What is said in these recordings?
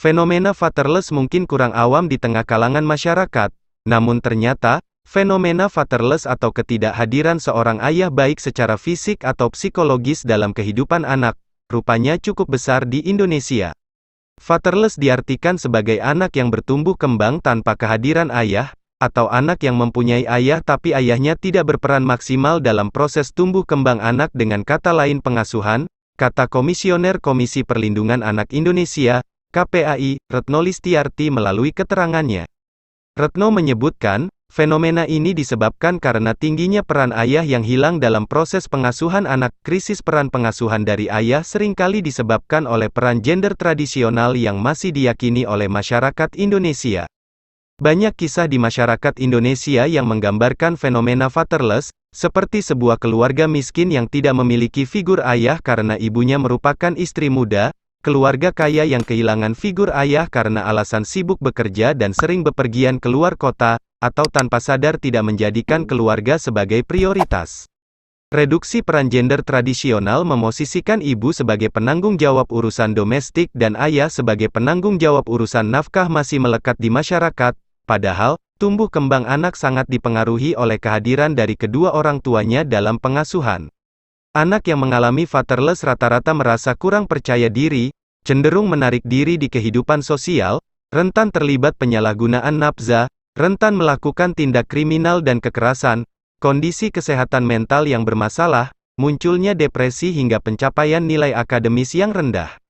Fenomena fatherless mungkin kurang awam di tengah kalangan masyarakat, namun ternyata, fenomena fatherless atau ketidakhadiran seorang ayah baik secara fisik atau psikologis dalam kehidupan anak, rupanya cukup besar di Indonesia. Fatherless diartikan sebagai anak yang bertumbuh kembang tanpa kehadiran ayah, atau anak yang mempunyai ayah tapi ayahnya tidak berperan maksimal dalam proses tumbuh kembang anak, dengan kata lain pengasuhan, kata Komisioner Komisi Perlindungan Anak Indonesia, KPAI, Retno Listiarti melalui keterangannya. Retno menyebutkan, fenomena ini disebabkan karena tingginya peran ayah yang hilang dalam proses pengasuhan anak. Krisis peran pengasuhan dari ayah seringkali disebabkan oleh peran gender tradisional yang masih diyakini oleh masyarakat Indonesia. Banyak kisah di masyarakat Indonesia yang menggambarkan fenomena fatherless, seperti sebuah keluarga miskin yang tidak memiliki figur ayah karena ibunya merupakan istri muda, keluarga kaya yang kehilangan figur ayah karena alasan sibuk bekerja dan sering bepergian keluar kota, atau tanpa sadar tidak menjadikan keluarga sebagai prioritas. Reduksi peran gender tradisional memosisikan ibu sebagai penanggung jawab urusan domestik dan ayah sebagai penanggung jawab urusan nafkah masih melekat di masyarakat, padahal, tumbuh kembang anak sangat dipengaruhi oleh kehadiran dari kedua orang tuanya dalam pengasuhan. Anak yang mengalami fatherless rata-rata merasa kurang percaya diri, cenderung menarik diri di kehidupan sosial, rentan terlibat penyalahgunaan nafsa, rentan melakukan tindak kriminal dan kekerasan, kondisi kesehatan mental yang bermasalah, munculnya depresi hingga pencapaian nilai akademis yang rendah.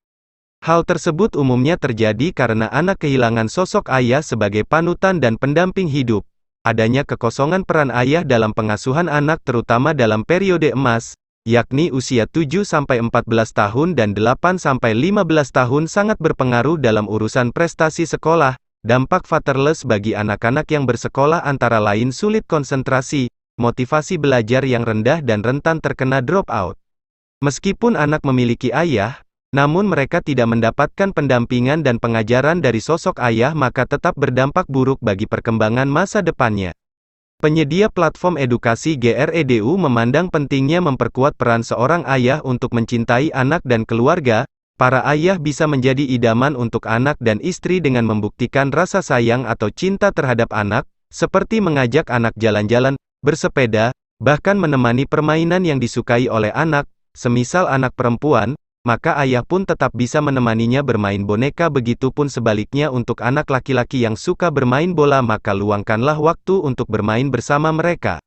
Hal tersebut umumnya terjadi karena anak kehilangan sosok ayah sebagai panutan dan pendamping hidup. Adanya kekosongan peran ayah dalam pengasuhan anak terutama dalam periode emas, yakni usia 7-14 tahun dan 8-15 tahun sangat berpengaruh dalam urusan prestasi sekolah. Dampak fatherless bagi anak-anak yang bersekolah antara lain sulit konsentrasi, motivasi belajar yang rendah dan rentan terkena drop out. Meskipun anak memiliki ayah, namun mereka tidak mendapatkan pendampingan dan pengajaran dari sosok ayah, maka tetap berdampak buruk bagi perkembangan masa depannya. Penyedia platform edukasi GREDU memandang pentingnya memperkuat peran seorang ayah untuk mencintai anak dan keluarga. Para ayah bisa menjadi idaman untuk anak dan istri dengan membuktikan rasa sayang atau cinta terhadap anak, seperti mengajak anak jalan-jalan, bersepeda, bahkan menemani permainan yang disukai oleh anak, semisal anak perempuan, maka ayah pun tetap bisa menemaninya bermain boneka. Begitupun sebaliknya untuk anak laki-laki yang suka bermain bola, maka luangkanlah waktu untuk bermain bersama mereka.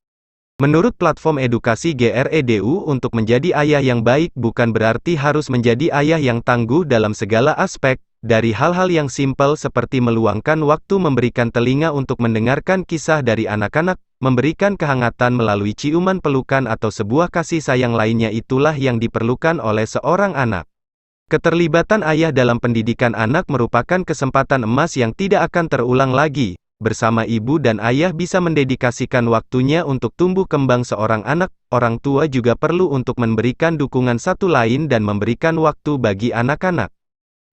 Menurut platform edukasi GREDU, untuk menjadi ayah yang baik bukan berarti harus menjadi ayah yang tangguh dalam segala aspek, dari hal-hal yang simpel seperti meluangkan waktu memberikan telinga untuk mendengarkan kisah dari anak-anak, memberikan kehangatan melalui ciuman pelukan atau sebuah kasih sayang lainnya, itulah yang diperlukan oleh seorang anak. Keterlibatan ayah dalam pendidikan anak merupakan kesempatan emas yang tidak akan terulang lagi. Bersama ibu dan ayah bisa mendedikasikan waktunya untuk tumbuh kembang seorang anak. Orang tua juga perlu untuk memberikan dukungan satu lain dan memberikan waktu bagi anak-anak.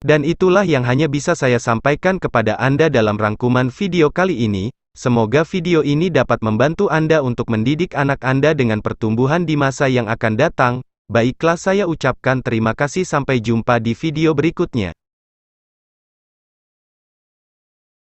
Dan itulah yang hanya bisa saya sampaikan kepada Anda dalam rangkuman video kali ini. Semoga video ini dapat membantu Anda untuk mendidik anak Anda dengan pertumbuhan di masa yang akan datang. Baiklah, saya ucapkan terima kasih, sampai jumpa di video berikutnya.